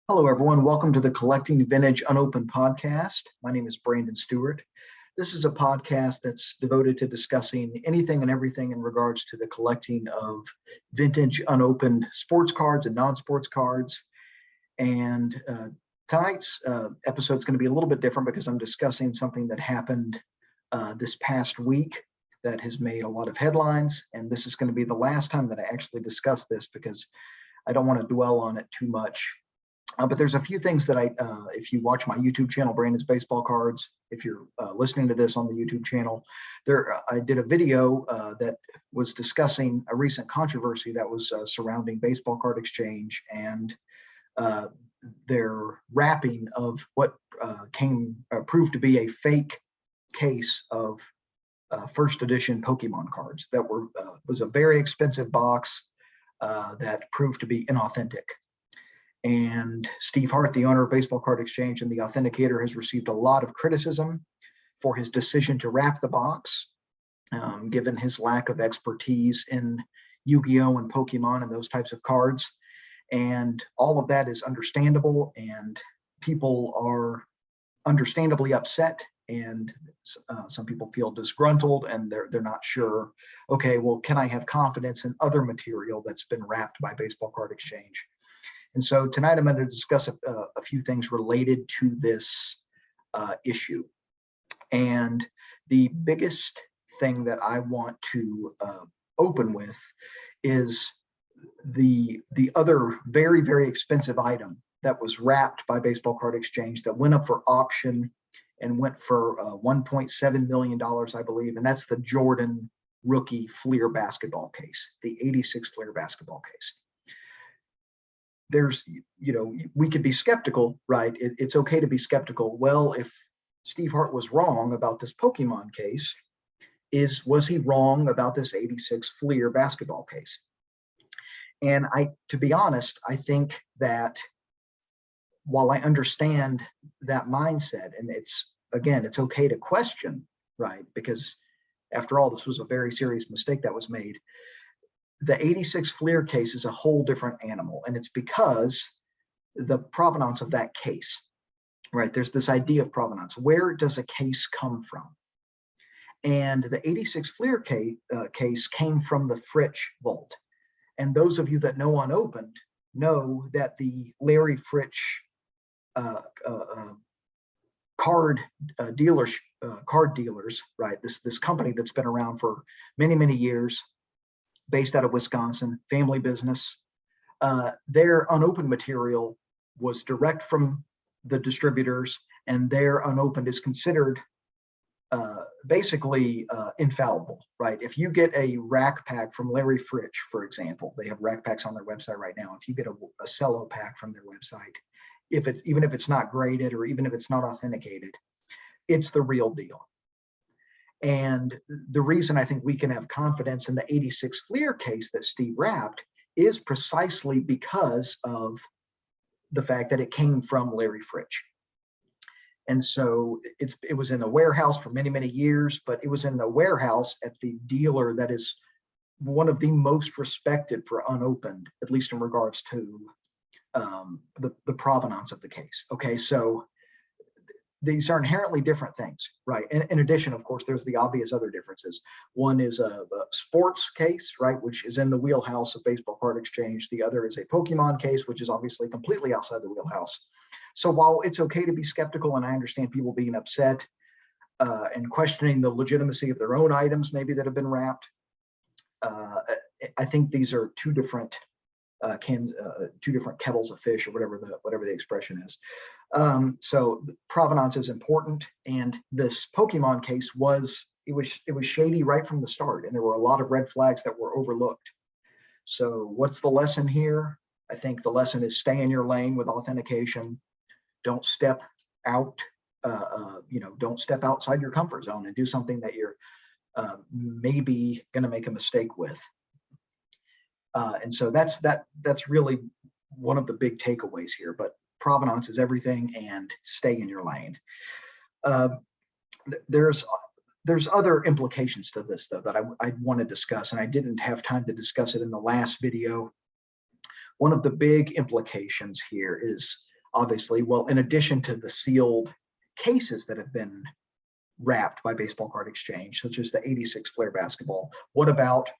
Hello, everyone. Welcome to the Collecting Vintage Unopened podcast. My name is Brandon Stewart. This is a podcast that's devoted to discussing anything and everything in regards to the collecting of vintage unopened sports cards and non-sports cards. And tonight's episode is going to be a little bit different because I'm discussing something that happened this past week that has made a lot of headlines. And this is going to be the last time that I actually discuss this because I don't want to dwell on it too much. But there's a few things that if you watch my YouTube channel, Brandon's Baseball Cards, if you're listening to this on the YouTube channel, I did a video that was discussing a recent controversy that was surrounding Baseball Card Exchange and their wrapping of what proved to be a fake case of first edition Pokemon cards that was a very expensive box that proved to be inauthentic. And Steve Hart, the owner of Baseball Card Exchange and the authenticator, has received a lot of criticism for his decision to wrap the box, given his lack of expertise in Yu-Gi-Oh! And Pokemon and those types of cards. And all of that is understandable, and people are understandably upset, and some people feel disgruntled, and they're not sure, okay, well, can I have confidence in other material that's been wrapped by Baseball Card Exchange? And so tonight I'm going to discuss a few things related to this issue. And the biggest thing that I want to open with is the other very, very expensive item that was wrapped by Baseball Card Exchange that went up for auction and went for $1.7 million, I believe. And that's the Jordan rookie Fleer basketball case, the 86 Fleer basketball case. We could be skeptical, right? It's okay to be skeptical. Well, if Steve Hart was wrong about this Pokemon case, was he wrong about this 86 Fleer basketball case? And to be honest, I think that while I understand that mindset, and it's okay to question, right? Because after all, this was a very serious mistake that was made. The 86 Fleer case is a whole different animal, and it's because the provenance of that case, right? There's this idea of provenance. Where does a case come from? And the 86 Fleer case came from the Fritsch vault. And those of you that know Unopened know that the Larry Fritsch card dealers, right? This company that's been around for many, many years, based out of Wisconsin, family business. Their unopened material was direct from the distributors, and their unopened is considered basically infallible, right? If you get a rack pack from Larry Fritsch, for example, they have rack packs on their website right now. If you get a cello pack from their website, even if it's not graded or even if it's not authenticated, it's the real deal. And the reason I think we can have confidence in the 86 Fleer case that Steve wrapped is precisely because of the fact that it came from Larry Fritsch. And so it was in a warehouse for many, many years, but it was in a warehouse at the dealer that is one of the most respected for unopened, at least in regards to the provenance of the case. Okay, so these are inherently different things, right? And in addition, of course, there's the obvious other differences. One is a sports case, right, which is in the wheelhouse of Baseball Card Exchange. The other is a Pokemon case, which is obviously completely outside the wheelhouse. So while it's okay to be skeptical, and I understand people being upset and questioning the legitimacy of their own items maybe that have been wrapped, I think these are two different kettles of fish, or whatever the expression is. So provenance is important, and this Pokemon case was shady right from the start, and there were a lot of red flags that were overlooked. So what's the lesson here? I think the lesson is stay in your lane with authentication. Don't step out. Don't step outside your comfort zone and do something that you're maybe going to make a mistake with. And so that's really one of the big takeaways here. But provenance is everything, and stay in your lane. There's other implications to this, though, that I want to discuss, and I didn't have time to discuss it in the last video. One of the big implications here is obviously. Well, in addition to the sealed cases that have been wrapped by Baseball Card Exchange, such as the 86 Flair basketball, what about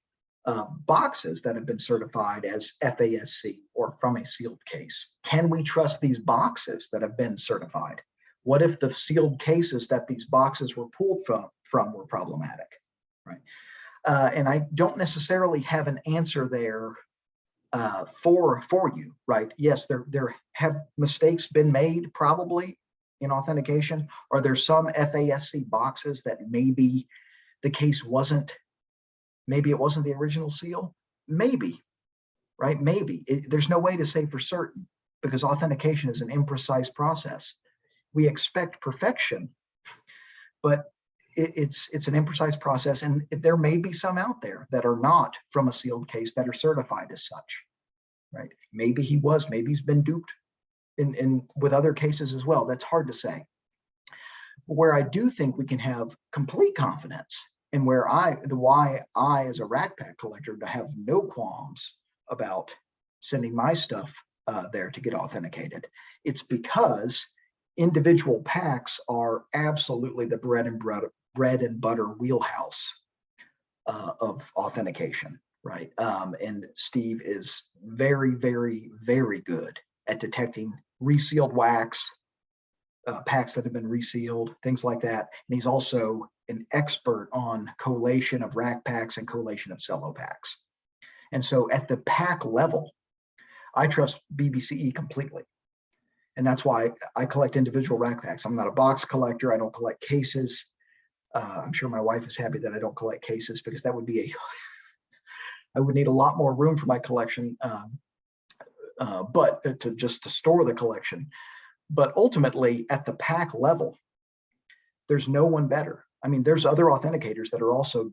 boxes that have been certified as FASC or from a sealed case? Can we trust these boxes that have been certified? What if the sealed cases that these boxes were pulled from were problematic, right? And I don't necessarily have an answer there for you, right? Yes, there have mistakes been made probably in authentication. Are there some FASC boxes that maybe the case wasn't, maybe it wasn't the original seal? Maybe, right? Maybe. There's no way to say for certain because authentication is an imprecise process. We expect perfection, but it's an imprecise process, and there may be some out there that are not from a sealed case that are certified as such, right? Maybe maybe he's been duped in with other cases as well. That's hard to say. Where I do think we can have complete confidence, and where why I as a Rack Pack collector have no qualms about sending my stuff there to get authenticated, it's because individual packs are absolutely the bread and butter wheelhouse of authentication, right? And Steve is very, very, very good at detecting resealed wax, packs that have been resealed, things like that. And he's also an expert on collation of rack packs and collation of cello packs. And so at the pack level, I trust BBCE completely. And that's why I collect individual rack packs. I'm not a box collector. I don't collect cases. I'm sure my wife is happy that I don't collect cases because that would be I would need a lot more room for my collection, but to store the collection. But ultimately at the pack level, there's no one better. I mean, there's other authenticators that are also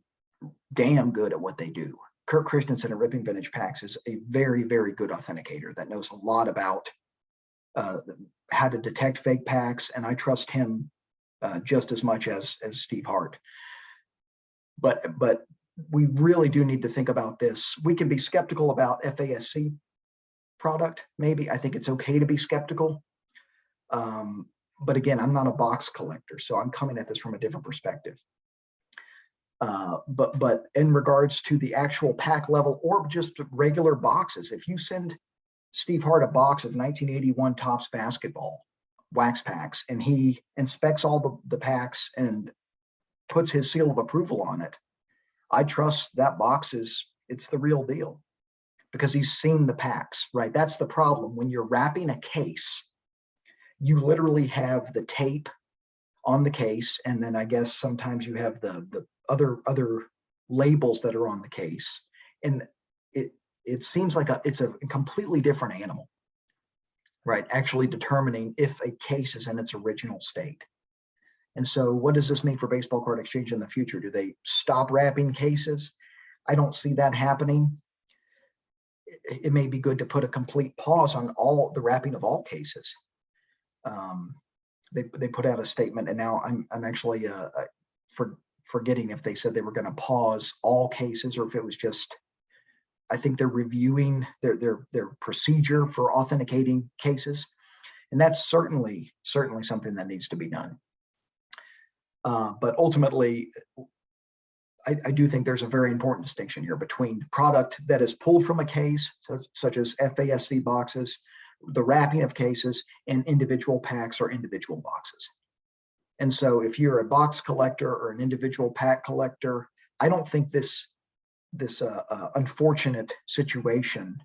damn good at what they do. Kirk Christensen at Ripping Vintage Packs is a very, very good authenticator that knows a lot about how to detect fake packs, and I trust him just as much as Steve Hart. But we really do need to think about this. We can be skeptical about FASC product, maybe. I think it's okay to be skeptical. But again, I'm not a box collector, so I'm coming at this from a different perspective. But in regards to the actual pack level or just regular boxes, if you send Steve Hart a box of 1981 Topps basketball wax packs and he inspects all the packs and puts his seal of approval on it, I trust that box it's the real deal because he's seen the packs, right? That's the problem. When you're wrapping a case, you literally have the tape on the case, and then I guess sometimes you have the other labels that are on the case, and it seems like it's a completely different animal, right? Actually determining if a case is in its original state. And so what does this mean for Baseball Card Exchange in the future? Do they stop wrapping cases? I don't see that happening. It may be good to put a complete pause on all the wrapping of all cases. They put out a statement, and now I'm actually forgetting if they said they were going to pause all cases or if it was just, I think they're reviewing their procedure for authenticating cases, and that's certainly something that needs to be done. But ultimately, I do think there's a very important distinction here between product that is pulled from a case, such as FASC boxes, the wrapping of cases, and individual packs or individual boxes. And so if you're a box collector or an individual pack collector, I don't think this unfortunate situation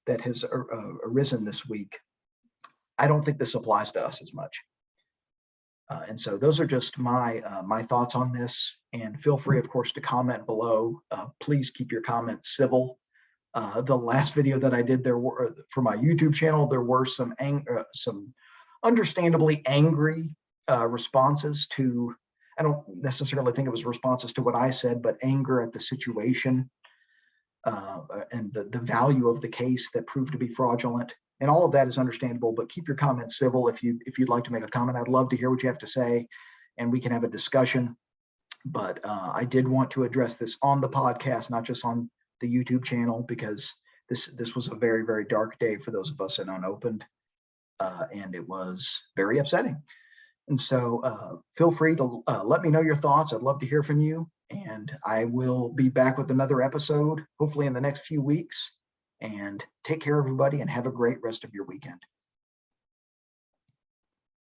that has arisen this week, I don't think this applies to us as much. And so those are just my thoughts on this. And feel free, of course, to comment below. Please keep your comments civil. The last video that I did for my YouTube channel, there were some understandably angry responses to, I don't necessarily think it was responses to what I said, but anger at the situation and the value of the case that proved to be fraudulent. And all of that is understandable, but keep your comments civil. If you'd like to make a comment, I'd love to hear what you have to say and we can have a discussion. But I did want to address this on the podcast, not just on the YouTube channel, because this was a very, very dark day for those of us in Unopened. and it was very upsetting. And so feel free to let me know your thoughts. I'd love to hear from you. And I will be back with another episode, hopefully in the next few weeks. And take care, everybody, and have a great rest of your weekend.